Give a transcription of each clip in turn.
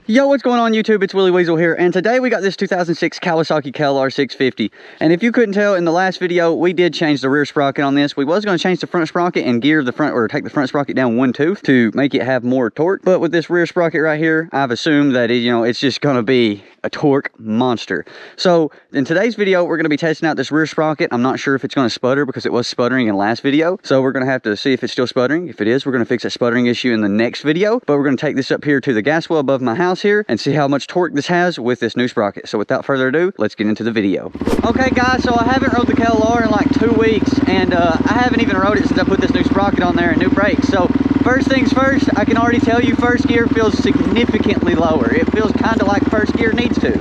Yo, what's going on YouTube? It's WheelieWeasel here, and today we got this 2006 Kawasaki KLR650. And if you couldn't tell, in the last video, we did change the rear sprocket on this. We was going to change the front sprocket and gear the front, or take the front sprocket down one tooth to make it have more torque. But with this rear sprocket right here, I've assumed that it's just going to be a torque monster. So in today's video, we're going to be testing out this rear sprocket. I'm not sure if it's going to sputter because it was sputtering in the last video. So we're going to have to see if it's still sputtering. If it is, we're going to fix that sputtering issue in the next video. But we're going to take this up here to the gas well above my house here and see how much torque this has with this new sprocket. So without further ado, let's get into the video. Okay guys, so I haven't rode the KLR in like 2 weeks, and I haven't even rode it since I put this new sprocket on there and new brakes. So first things first, I can already tell you first gear feels significantly lower. It feels kind of like first gear needs to.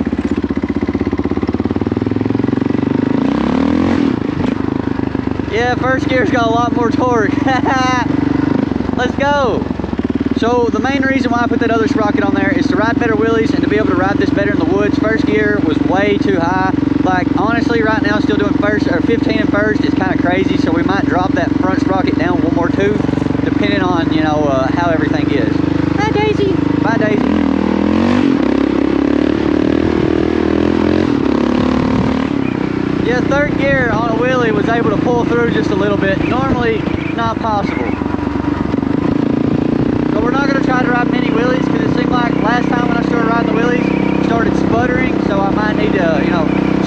Yeah, first gear's got a lot more torque. Let's go. So the main reason why I put that other sprocket on there is to ride better wheelies and to be able to ride this better in the woods. First gear was way too high. Like honestly, right now still doing first or 15 and first is kind of crazy. So we might drop that front sprocket down one more tooth, depending on how everything is. Bye Daisy. Bye Daisy. Yeah, third gear on a wheelie was able to pull through just a little bit. Normally, not possible. So we're not going to try to ride mini wheelies because it seemed like last time when I started riding the wheelies, it started sputtering. So I might need to,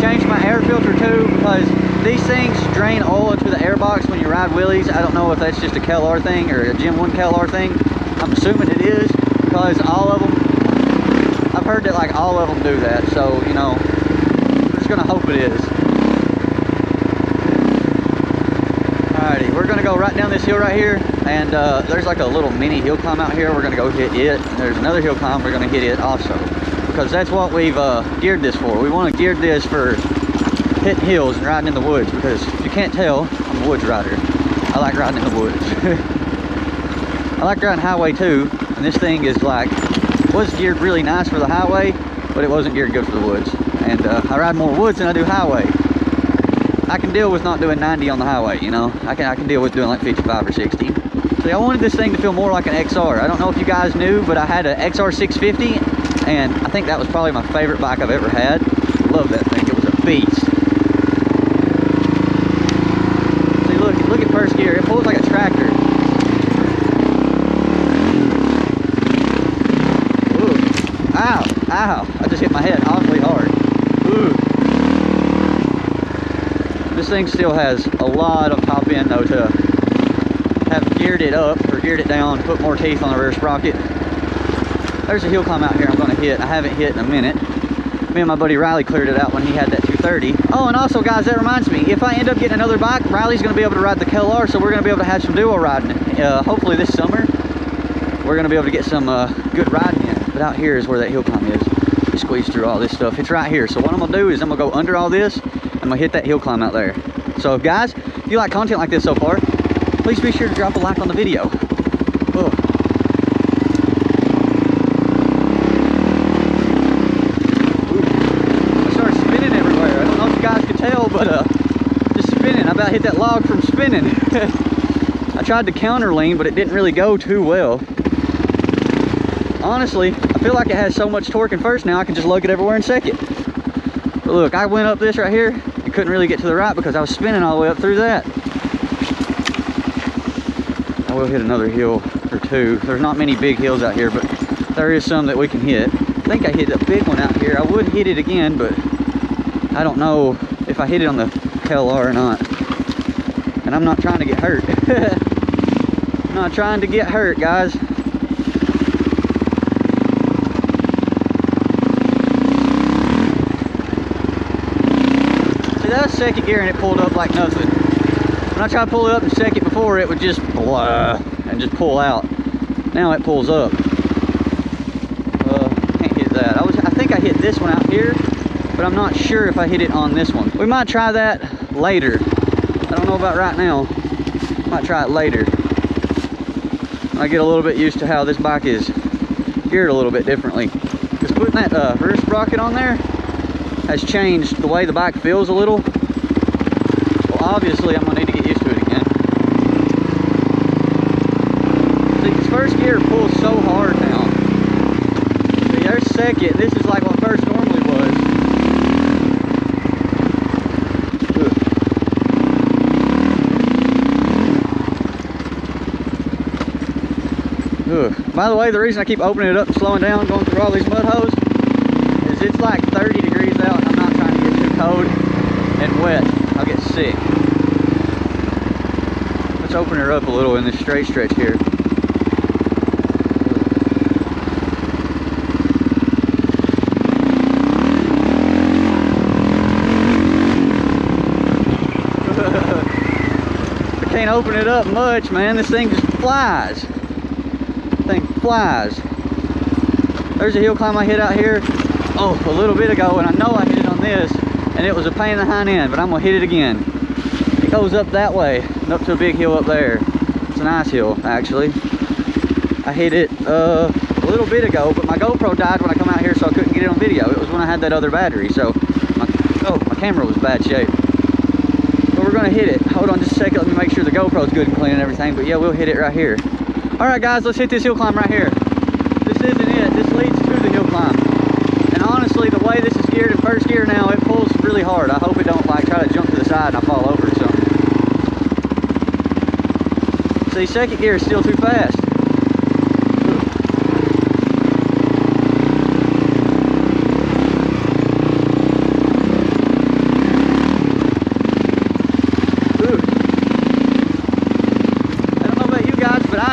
change my air filter too, because these things drain oil into the air box when you ride wheelies. I don't know if that's just a KLR thing or a Gen 1 KLR thing. I'm assuming it is because all of them, I've heard that like all of them do that. So, we're just going to hope it is. Alrighty, we're gonna go right down this hill right here, and there's like a little mini hill climb out here. We're gonna go hit it. There's another hill climb, we're gonna hit it also, because that's what we've geared this for. We want to gear this for hitting hills and riding in the woods, because if you can't tell, I'm a woods rider. I like riding in the woods. I like riding highway too, and this thing is was geared really nice for the highway, but it wasn't geared good for the woods. And I ride more woods than I do highway. I can deal with not doing 90 on the highway, I can deal with doing like 55 or 60. See, I wanted this thing to feel more like an XR. I don't know if you guys knew, but I had an XR650, and I think that was probably my favorite bike I've ever had. Love that thing. It was a beast. See, look at first gear. It pulls like a tractor. Ooh. Ow, ow. I just hit my head awfully hard. Ooh. This thing still has a lot of top end though to have geared it up or geared it down, put more teeth on the rear sprocket. There's a hill climb out here I'm going to hit. I haven't hit in a minute. Me and my buddy Riley cleared it out when he had that 230. Oh, and also guys, that reminds me, if I end up getting another bike, Riley's going to be able to ride the KLR, so we're going to be able to have some duo riding. Hopefully this summer, we're going to be able to get some good riding in. But out here is where that hill climb is. You squeeze through all this stuff. It's right here. So what I'm going to do is I'm going to go under all this. I'm gonna hit that hill climb out there. So guys, if you like content like this so far, please be sure to drop a like on the video. Oh. I started spinning everywhere. I don't know if you guys could tell, but just spinning. I about hit that log from spinning. I tried to counter lean, but it didn't really go too well. Honestly, I feel like it has so much torque in first now I can just lug it everywhere in second. But look, I went up this right here and couldn't really get to the right because I was spinning all the way up through that. I will hit another hill or two. There's not many big hills out here, but there is some that we can hit. I think I hit a big one out here. I would hit it again, but I don't know if I hit it on the KLR or not. And I'm not trying to get hurt. I'm not trying to get hurt, guys. That was second gear and it pulled up like nothing. When I tried to pull it up in second before, it would just blah and just pull out. Now it pulls up. Can't hit that. I think I hit this one out here, but I'm not sure if I hit it on this one. We might try that later. I don't know about right now. Might try it later. I get a little bit used to how this bike is geared a little bit differently. Because putting that rear sprocket on there has changed the way the bike feels a little. Well, obviously I'm gonna need to get used to it again. See, this first gear pulls so hard now. See, there's second. This is like what first normally was. Ugh. By the way, the reason I keep opening it up and slowing down, going through all these mud holes, is it's like 30 degrees out and I'm not trying to get too cold and wet. I'll get sick. Let's open her up a little in this straight stretch here. I can't open it up much, man. This thing just flies. Thing flies. There's a hill climb I hit out here a little bit ago, and I know I hit it on this and it was a pain in the hind end, but I'm gonna hit it again. It goes up that way and up to a big hill up there. It's a nice hill actually. I hit it a little bit ago, but my GoPro died when I come out here, so I couldn't get it on video. It was when I had that other battery, so my camera was bad shape. But we're gonna hit it. Hold on just a second, let me make sure the GoPro's good and clean and everything, but yeah, we'll hit it right here. All right guys, let's hit this hill climb right here. This isn't it, this leads to the hill climb. And honestly, the way this is geared in first gear now, it pulls really hard. I hope it don't like try to jump to the side and I fall over or something. See, second gear is still too fast.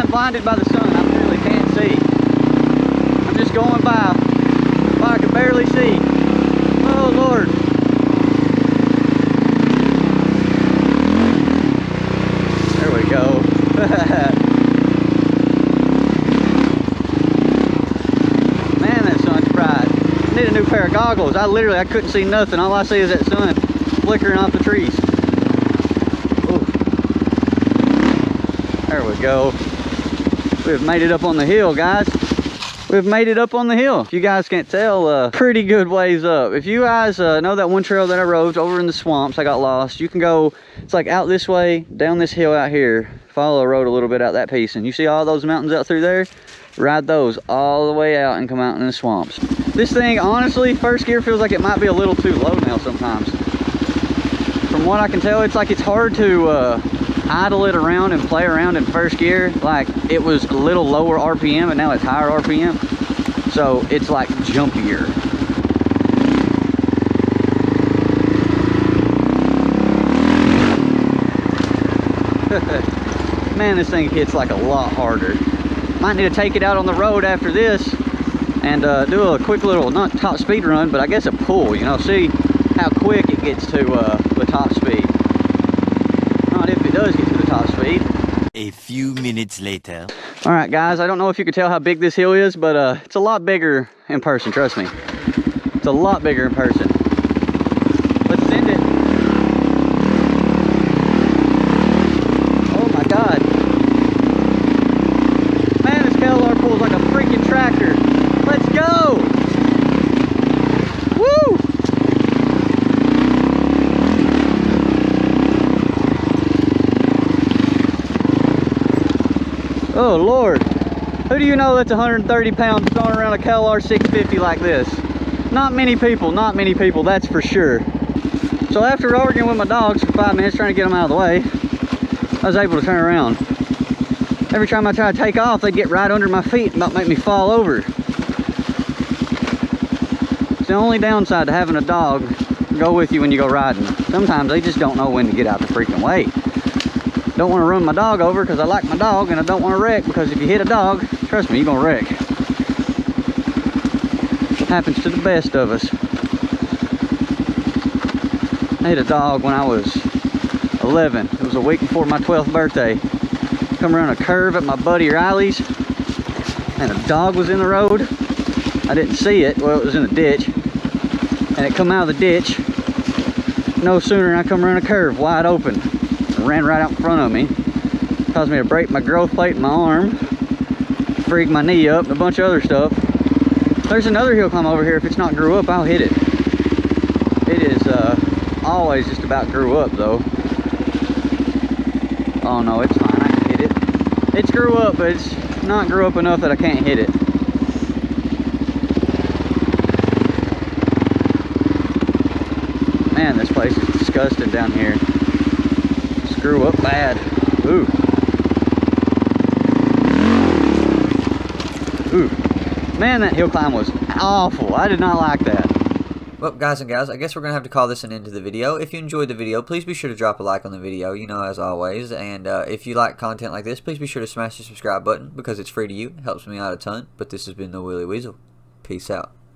Blinded by the sun, I really can't see. I'm just going by what I can barely see. Oh Lord. There we go. Man, that sun's bright. I need a new pair of goggles. I couldn't see nothing. All I see is that sun flickering off the trees. Ooh. There we go. We've made it up on the hill, guys. We've made it up on the hill. If you guys can't tell, pretty good ways up. If you guys know that one trail that I rode over in the swamps, I got lost. You can go, it's like out this way, down this hill out here. Follow the road a little bit out that piece. And you see all those mountains out through there? Ride those all the way out and come out in the swamps. This thing, honestly, first gear feels like it might be a little too low now sometimes. From what I can tell, it's like it's hard to idle it around and play around in first gear. Like it was a little lower RPM and now it's higher RPM, so it's like jumpier. Man, this thing hits like a lot harder. Might need to take it out on the road after this and do a quick little, not top speed run, but I guess a pull, you know, see how quick it gets to the top speed. Not if it does get to the top speed. A few minutes later. All right, guys, I don't know if you could tell how big this hill is, but it's a lot bigger in person, trust me. It's a lot bigger in person. Let's send it. Oh my God. Man, this KLR pulls like a freaking tractor. Let's go. Woo! Oh Lord, who do you know that's 130 pounds throwing around a KLR650 like this? Not many people, that's for sure. So after arguing with my dogs for 5 minutes trying to get them out of the way, I was able to turn around. Every time I try to take off, they get right under my feet and about make me fall over. It's the only downside to having a dog go with you when you go riding. Sometimes they just don't know when to get out the freaking way. Don't want to run my dog over because I like my dog, and I don't want to wreck because if you hit a dog, trust me, you're going to wreck. It happens to the best of us. I hit a dog when I was 11. It was a week before my 12th birthday. Come around a curve at my buddy Riley's, and a dog was in the road. I didn't see it. Well, it was in a ditch, and it come out of the ditch. No sooner than I come around a curve wide open. Ran right out in front of me, caused me to break my growth plate in my arm, freak my knee up, and a bunch of other stuff. There's another hill climb over here. If it's not grew up, I'll hit it. It is always just about grew up though. Oh no, it's fine, I can hit it. It's grew up, but it's not grew up enough that I can't hit it. Man, this place is disgusting down here. Screw up bad. Ooh. Ooh. Man, that hill climb was awful. I did not like that. Well, guys and gals, I guess we're going to have to call this an end to the video. If you enjoyed the video, please be sure to drop a like on the video, you know, as always. And if you like content like this, please be sure to smash the subscribe button because it's free to you. It helps me out a ton. But this has been the Wheelie Weasel. Peace out.